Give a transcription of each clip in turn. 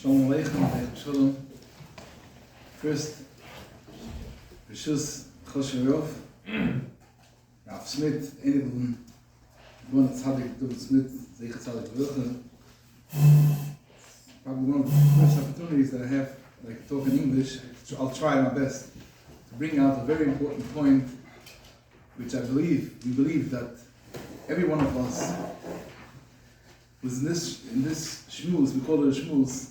Shalom Aleichem, Shalom. First, Rishus Chosherov, Rav Smith, anyone one Tzadik, David Smith, Zeich Tzadik Wilchen. Probably one of the first opportunities that I have, like talk in English. I'll try my best to bring out a very important point, which we believe that every one of us was in this Shmuel, we call it a Shmuel,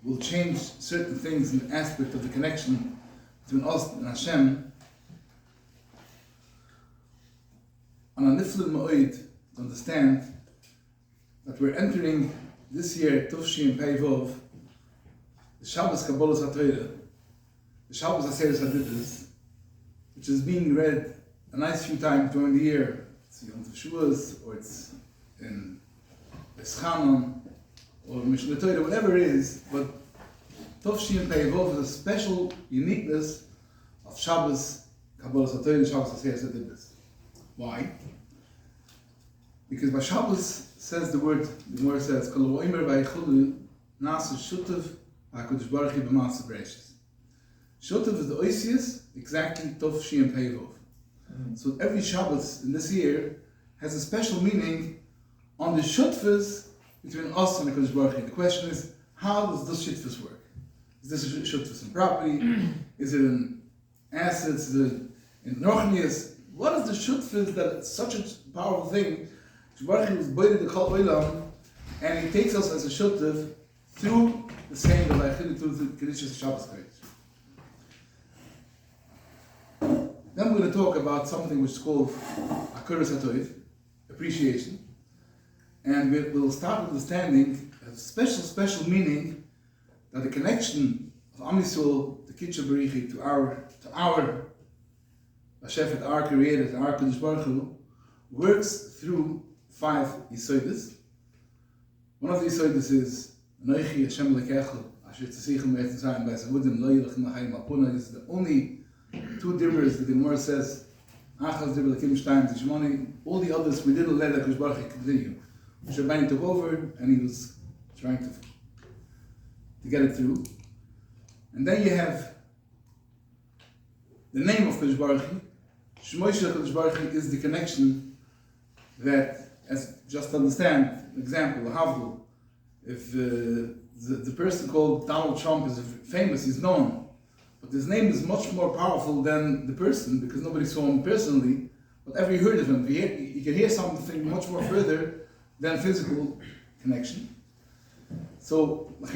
will change certain things in the aspect of the connection between us and Hashem on a niflin ma'oid, to understand that we're entering this year, Tufshi and Pei Vov, the Shabbos Kabbalas HaTorah, the Shabbos Aseres HaDibros, which is being read a nice few times during the year. It's Yom Tov, or it's in Eschanon, or Mishnah Torah, whatever it is, but Tufshi and Pei Vov is a special uniqueness of Shabbos Kabbalas HaTorah, Shabbos Aseres HaDibros. Why? Because by Shabbos says the word, the Gemara says, Kol v'omer v'yichulu nasa shutav ha'kadosh baruch hu b'maaseh bereishis. Shutav is the oisius, exactly Tufshi and Pei Vov. So every Shabbos in this year has a special meaning on the shutfas between us and the Kadosh Baruch Hu. The question is, how does this shutfas work? Is this a shutfas in property? Is it in assets? Is it in rochnias? What is the shutfas that it's such a powerful thing? Kadosh Baruch Hu is boided the kol olam, and he takes us as a shutf through the same that through the Kedusha Shabbos Kodesh. Then we're going to talk about something which is called Hakaras Hatov, appreciation. And we'll start understanding a special meaning that the connection of Am Yisrael, the Kitcha Barichi, to our Hashem, our Creator, to our Kadosh Baruch Hu, works through 5 Yisoides. One of the Yisoides is Anoichi Hashem Lekechu, Asher Tzisichem Eretz Zayim B'Esavudim Leil L'Chim Apuna. This is the only 2 dibbers that the Gemara says, Achaz Dibber L'Kim Shtayim Tishmoni. All the others we didn't let Kadosh Baruch Hu continue. Rabbi took over and he was trying to get it through. And then you have the name of Kadosh Baruch Hu. Shmoy Shel Kadosh Baruch Hu is the connection that, as just to understand, an example, a havdul. If the person called Donald Trump is famous, he's known, but his name is much more powerful than the person because nobody saw him personally. But ever you heard of him, you can hear something much more further than physical connection. So, the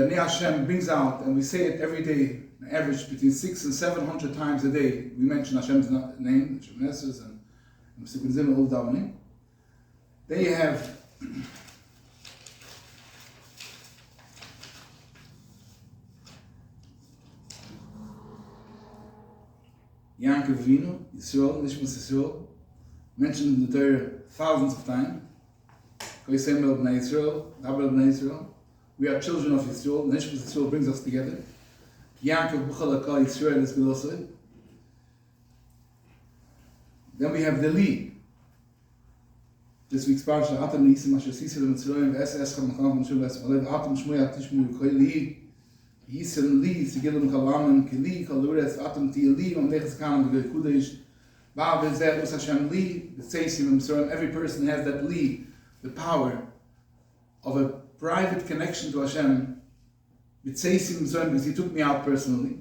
Ni Hashem brings out, and we say it every day, on average between 600 and 700 times a day. We mention Hashem's name, Hashem Nesses, and Mesikunzim, all davening. Then you have Yankov Vino, Yisrael, Nishmas Yisrael, mentioned in the Torah thousands of times. We are children of Yisrael. Nishmas Yisrael brings us together. Yankov B'chalakah Yisrael is Bilosai. Then we have the Leil. This week's parsha, Atam Nisim Asher Sisel Mitzrayim V'es Eschem Macham Mishul V'es Malev Atam Shmuel Tishmu Kol Leil. Yisrael Leil Sigilum Kalamim Kili Kalures Atam Ti Leil Am Nechas Kanam V'Gei Kudesh Ba'av V'Zeh Us Hashem Leil V'Tzeisim Mitzrayim. Every person has that Leil, the power of a private connection to Hashem V'Tzeisim Mitzrayim, because He took me out personally.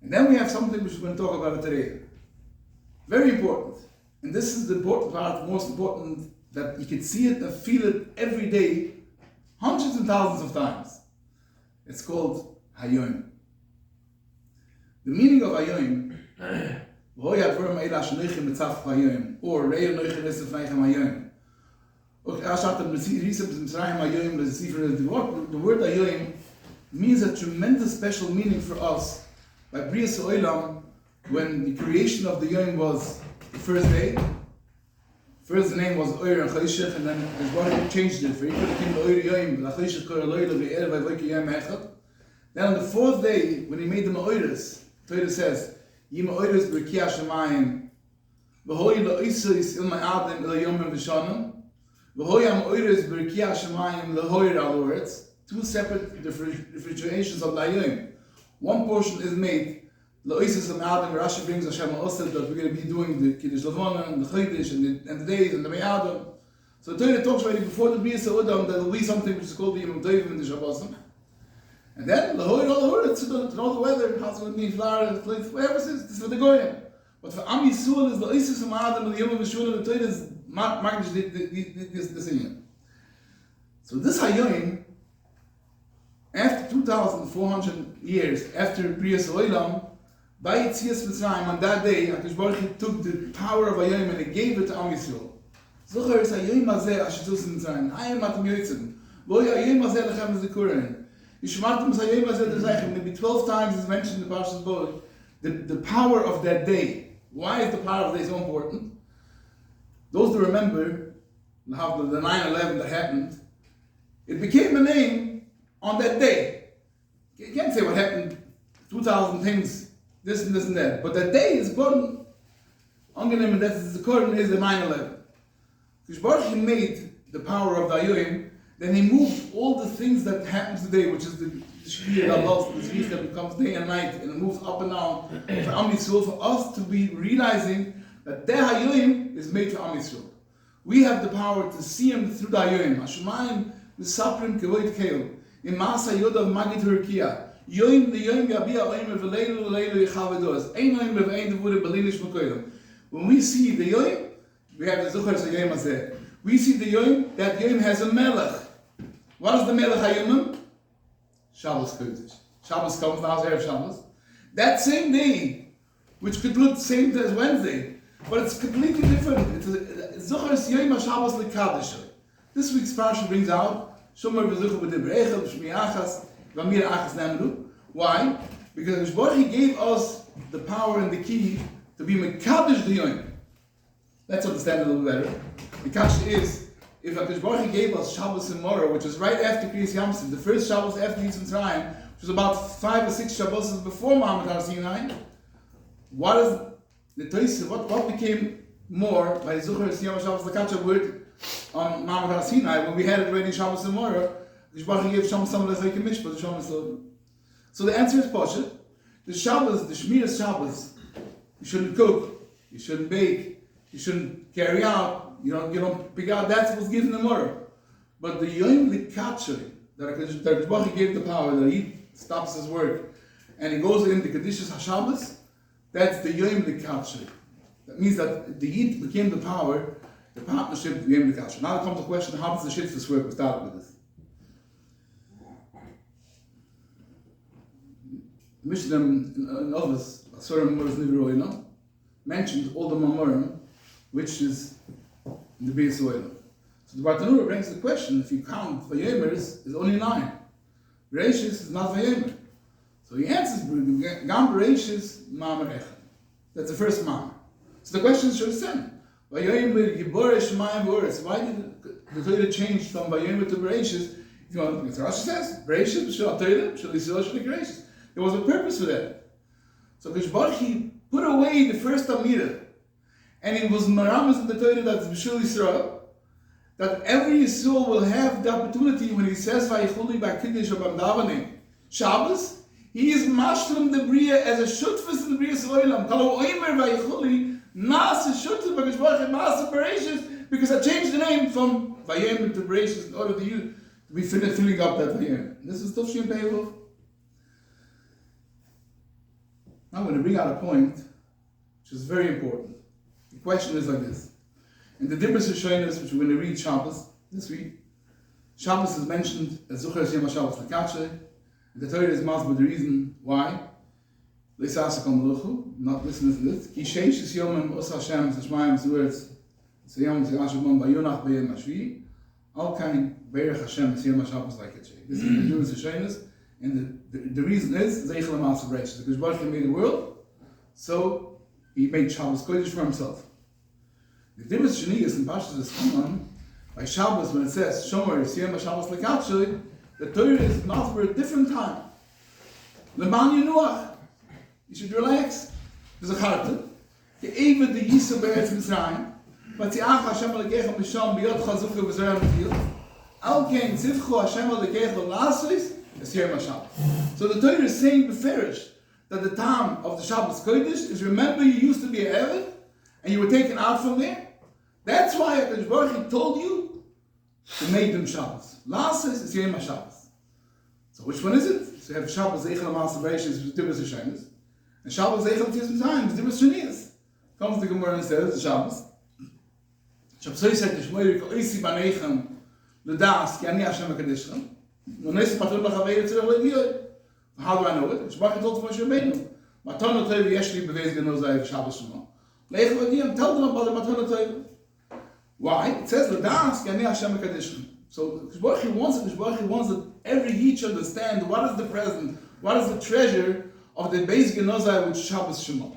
And then we have something which we're going to talk about today. Very important. And this is the important part, most important, that you can see it and feel it every day, hundreds and thousands of times. It's called Hayoim. The meaning of Hayoim, or the word Hayoim means a tremendous special meaning for us. By Brias Oilam, when the creation of the Yom was the first day, first the name was Oyer and Chayshech, and then his body changed it. Then on the 4th day, when he made the Ma'oiris, Torah says, Yim Ma'oiris B'Rkiya Shemayim, V'hoi La'isais Il Ma'adim Il Yomim V'Shanim, V'hoyam oires b'rikia shemayim lehoyer, in other words, two separate refrigerations of Layim. One portion is made, L'oises and Adam, Rashi brings Hashem Osed, that we're going to be doing the Kiddush Lavona and the Chodesh and the days and the Me'adam. So the Torah talks already before the Bria Sa'udam, there will be something which is called the Yom Tovim in the Shabbosim. And then, L'hoyer all the to know the weather, how's it going to be in Florida, whatever it is, this is for the Goyim. But for Am Yisrael is L'oises and Adam and the Yom V'Shul, the Torah is Magdish this thing. So this Hayoim, after 2,400 years after Bria Sa'ulam, by Yitzias Mitzrayim, on that day, HaKadosh Baruch Hu took the power of Hayoim and he gave it to Am Yisrael. Zocher is Hayoim Hazeh Ashitus Mitzrayim. Hayim Atam Yotzim. Lo Hayoim Hazeh Lechem Zikurin. Yishmartum Hayoim Hazeh Dezeichem. Maybe 12 times is mentioned in the Parshas Bo. The power of that day. Why is the power of the day so important? Those that remember how the 9/11 that happened, it became a name on that day. You can't say what happened, 2,000 things, this and this and that. But that day is gone. Angenehm, that is the Koran is the 9/11. Because Baruch Hu made the power of the Hayoim, then he moved all the things that happen today, which is the Shkia that lost, the Shkia that becomes day and night, and it moves up and down for Am Yisrael, for us to be realizing that their Hayoim is made for Am Yisrael. We have the power to see him through the Hayoim. Hashemayim v'saprim kevoit keil. In Masa Yodav Magid Hurkiya. Yoim liyoim yabia oim v'leilu leilu yichavedos. Ein oim v'ein devure belinish m'koyim. When we see the Yoim, we have the Zuchar Yoim Hazeh. We see the Yoim, that Yoim has a melech. What is the melech Hayomim? Shabbos Kodesh. Shabbos comes now, Erev Shabbos. That same day, which could look the same as Wednesday, but it's completely different. It's Zuchar Yoim HaShabbos L'Kadosh. This week's parsha brings out Shomer v'zuchu b'dibrechel b'shmi achas v'amir achas nemru. Why? Because Baruch Hu gave us the power and the key to be mekadosh the Yom. Let's understand it a little better. The kasha is, if HaKadosh Baruch Hu gave us Shabbos and Morah, which was right after Kriyas Yamsuf, the first Shabbos after Yitz Mitzrayim, which was about 5 or 6 Shabbos before Ma'amad Har Sinai, what is the Toys? What became more by Zuchar Yom Shabbos L'Kadosh word on Ma'amad Har Sinai, when we had it already in Shabbos and Morah, HaKadosh Baruch Hu gave Shabbos some L'Chayim Mishpah, the Shabbos L'Chayim. So the answer is Pasha. The Shabbos, the Shmiras Shabbos, you shouldn't cook, you shouldn't bake, you shouldn't carry out, you don't pick out, that's what's given the Morah. But the Yom L'Katsheri, that HaKadosh Baruch Hu gave the power, that he stops his work, and he goes in the Kedushas HaShabbos, that's the Yom L'Katsheri. That means that the Yid became the power, the partnership, the Yom L'Katsheri. Now comes the question, how does the Shitfus work? We started with this. Mishnah in others, Asurim Moras Niviroyla, mentioned all the Mamorim, which is in the Beis Oilam. So the Bartanura brings the question, if you count Vayomers, is only 9. Bereishis is not Vayomer. So he answers, Gam Bereishis Ma'amar Echad. That's the first Ma'amar. So the question is Shosem. Vayomer Gibore Shemayim V'Oretz. Why did the Torah change from Vayomer to Bereishis? If you want, Rashi says, Bereishis B'Shal Torah, B'Shal Yisrael, B'Shal Bereishis. There was a purpose for that. So HaKadosh Baruch Hu put away the first Amida, and it was Maramas in the Torah that's B'Shul Yisrael, that every Yisrael will have the opportunity when he says Vayichuli B'Kiddush or B'Davening Shabbos, he is Mashlim the Bria as a Shutfus in the Bria S'Oilam. Kalo Oimer Vayichuli Mas Shutfus HaKadosh Baruch Hu Mas Bereishis, because I changed the name from Vayomer to Bereishis in order to be filling up that Vayomer. This is Tufshi and Peilov. Now I'm going to bring out a point which is very important. The question is like this. In the Dibros Hashonos, which we're going to read Shabbos this week, Shabbos is mentioned as Zuchar Yom HaShabbos L'Kadosh, and the Torah is masbid the reason why. Not listening to this. Ki sheish is yomim os Hashem Hashmayim Zuretz Seyom Zeyashimon Bayonach Beyem Hashvi Al Kain Beirach Hashem Yom HaShabbos L'Kadosh. This is the Dibros Hashonos. And the reason is Zeichel Maas of Reishis, because Baruch Hu made the world, so he made Shabbos Kodesh for himself. The Dibros Shenias in Pashas is common by Shabbos when it says Shomer Yisiyam Shabbos L'Kadosh, the Torah is not for a different time. Leman Yenuach, you should relax. There's a character. The Eved the Yisa Be'etz Mitzrayim, ותיאך השם אלוקיך משם ביודך זוכר וזרע נטיל. Al kein tzivchu Hashem alekech l'lasos es Yom HaShabbat. So the Torah is saying beferish that the time of the Shabbos Kodesh is, remember you used to be an Eved and you were taken out from there. That's why HaKadosh Baruch Hu told you to make them Shabbos. Lasos is Yom HaShabbat. So which one is it? So you have Shabbos Eichel HaMaaseh Bereishis with Dibros Hashemis, and Shabbos Eichel Tis Mitzrayim with Dibros Shenias. Comes the Gemara and says the Shabbos. Shabbos said to Shmuel, Oisi Banechem L'das ki ani Hashem HaKadoshchem. No nesi patron l'chavei yitzir l'liyoi. How do I know it? Shbach told to Moshe Rabbeinu. Matana Torah yesh li beveis genozai Shabbos Shema. Leich v'adiyam, tell them about the Matana Torah. Why? It says L'das ki ani Hashem HaKadoshchem. So Shbach wants that every each understand what is the present, what is the treasure of the beis genozai with Shabbos Shema.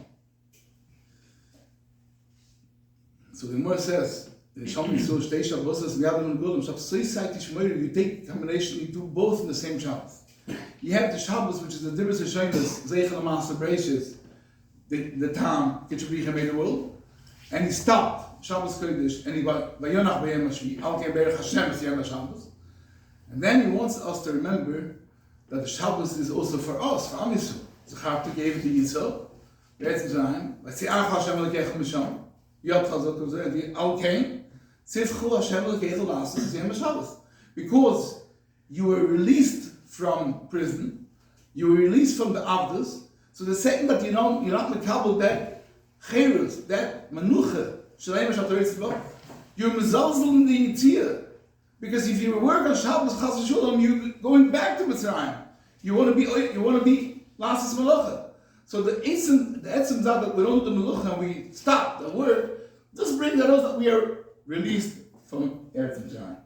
So the Gemara says, the Shalom Yisrael Shtei Shabbos we have them in Golem. Shabbos Soisai Tishmoyer, you take combination, you do both in the same Shabbos. You have the Shabbos, which is the Dibros Hashemis, Zeichel HaMaaseh Bereishis, the time Kitchabricha made the world, and he stopped Shabbos Kodesh, and he Vayonach B'Yom HaShvi, Al Kei Berech Hashem is Yom HaShabbos. And then he wants us to remember that the Shabbos is also for us, for Am Yisrael. Zachartu gave it to Yisrael, Be'etzim Zayim, V'tziach Hashem Elokech Misham, Yot Chazot Kozeh, Al Kei, Tzivchu Hashem Elokech L'Lasos is Yom HaShabbos. Because you were released from prison, you were released from the Avdos, so the second that you're not mekabel that Cherus, that Manucha, Shalem HaShabbos, you're mezalzel in the Yitzir. Because if you work on Shabbos Chas v'Shulam, you're going back to Mitzrayim. You want to be Lasos Melacha. So the etzem zad that we don't do the Melacha and we stop the work, just bring that out that we are released from Eretz Mitzrayim.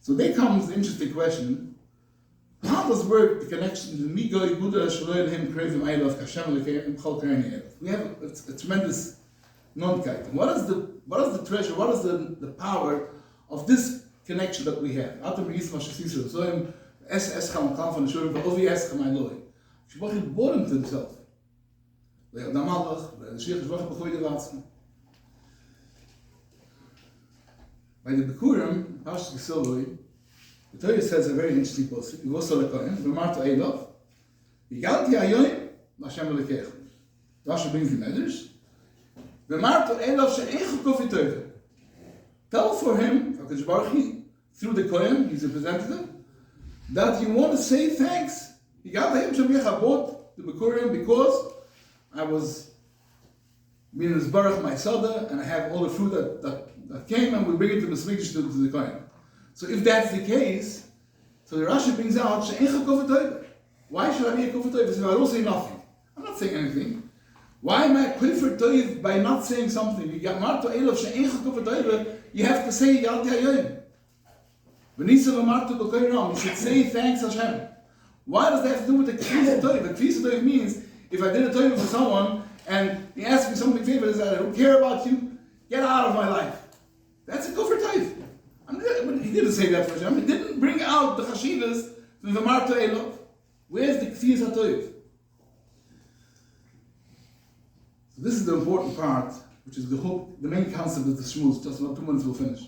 So there comes the interesting question: how does work the connection to Migoi Buddha Shloim Him Krevim Eilav Hashem Lekeim Chol Kareni Eilav? We have a tremendous non-kite. What is the treasure? What is the power of this connection that we have? Atam Yisma Shasisra Zoim Es Escham Kam from the Shurim Ovi Escham Eiloi. Shbachit born to himself. Leil Damalach, the Shich Shbachit B'choy Devatzma. By the Bikurim, Pash Gisoloi, the Torah says a very interesting posuk. He was Solekoyim, V'marto Eilav, Yigalti Ayoim, Hashem Lekech. Rashi brings the measures. V'marto Eilav she'echu kofi Torah. Tell for him, HaKadosh Baruch Hu, through the Kohen, he's a representative, that you want to say thanks. Yigalti Ayoim Shem I bought the Bikurim because I was being Baruch my Soda, and I have all the fruit that came, and we bring it to the Smikdash to the Kohen. So if that's the case, so the Rashi brings out, why should I be a kofar toiv? If I don't say nothing, I'm not saying anything. Why am I a kofar toiv by not saying something? You got marto elav she'echa kofar toiv, you have to say yalti hayoyim. V'nisa marto b'koy ram, you should say thanks Hashem. Why does that have to do with the kfisa toiv? The kfisa toiv means, if I did a toiv for someone, and he asked me something favor, he said, I don't care about you, get out of my life. That's a kofar toiv. He didn't say that for Hashem. He didn't bring out the chashivas from the marto elav. Where's the kfiyas hatoiv? So this is the important part, which is the main concept of the Shmuel. Just about 2 minutes we'll finish.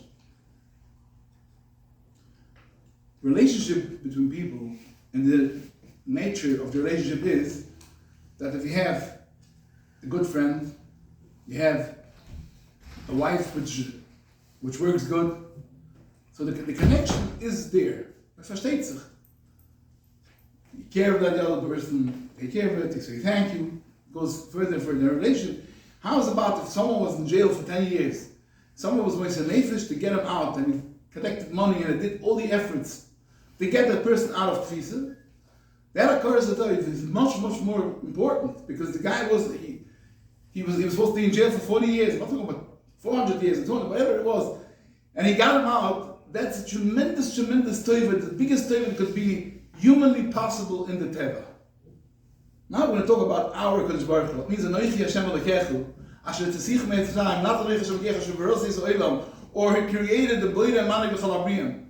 Relationship between people, and the nature of the relationship is that if you have a good friend, you have a wife which works good, so the connection is there. Versteht sich. You care about the other person, take care of it, you say thank you, it goes further and further. The relationship. How is about if someone was in jail for 10 years, someone was wasting nefesh to get him out, and he collected money and did all the efforts to get that person out of tfisa? That occurs at is much, much more important, because the guy was supposed to be in jail for 40 years, I'm not talking about 400 years, whatever it was, and he got him out. That's a tremendous, tremendous teva, the biggest teva that could be humanly possible in the teva. Now we're going to talk about our Kodesh Baruch Hu. It means Anoichi Hashem Elokechu, Asher Tzisich Me'etzrayim, not Anoichi Hashem Elokechu, Asher V'rosei Olam, or He created the Boire Manik B'chal Abriyam.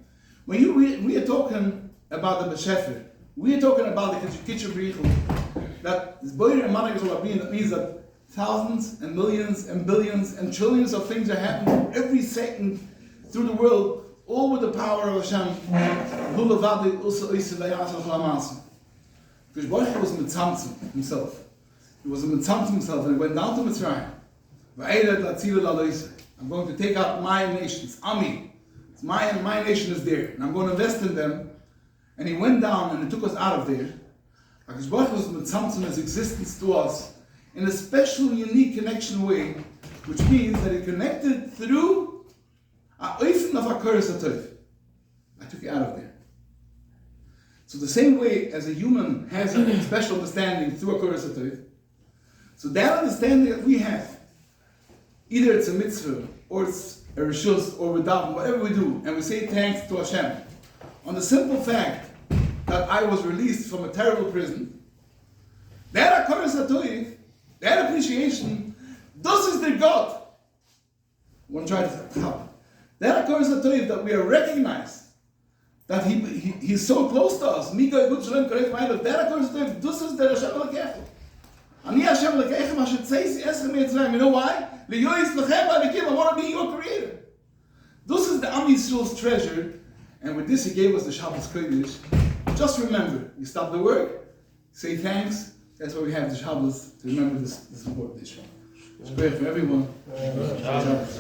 When we are talking about the Beshefer, we are talking about the Kitcher B'richu, that this Boire Manik B'chal Abriyam, that means that thousands and millions and billions and trillions of things are happening every second through the world, all with the power of Hashem. Because Baruch was mitzamtzim himself. He was a mitzamtzim himself, and he went down to Mitzrayim. I'm going to take out my nations, Ami. It's my nation is there, and I'm going to invest in them. And he went down and he took us out of there. Because Baruch was mitzamtzim his existence to us in a special, unique connection way, which means that he connected through a oifen of Hakaras Hatov. I took you out of there. So the same way as a human has a special understanding through Hakaras Hatov, so that understanding that we have, either it's a mitzvah, or it's a rishus, or we daven, whatever we do, and we say thanks to Hashem, on the simple fact that I was released from a terrible prison, that Hakaras Hatov, that appreciation, this is the God. I want to try to help. That Hakaras Hatov, that we are recognized, that he's so close to us. That Hakaras Hatov, this is the Hashem Lekechem. Ani Hashem Lekechem, I should say, you know why? I want to be your creator. This is the Am Yisrael's treasure, and with this he gave us the Shabbos Kodesh. Just remember, you stop the work, say thanks. That's why we have the Shabbos to remember this important issue. It's prayer for everyone. Shabbos.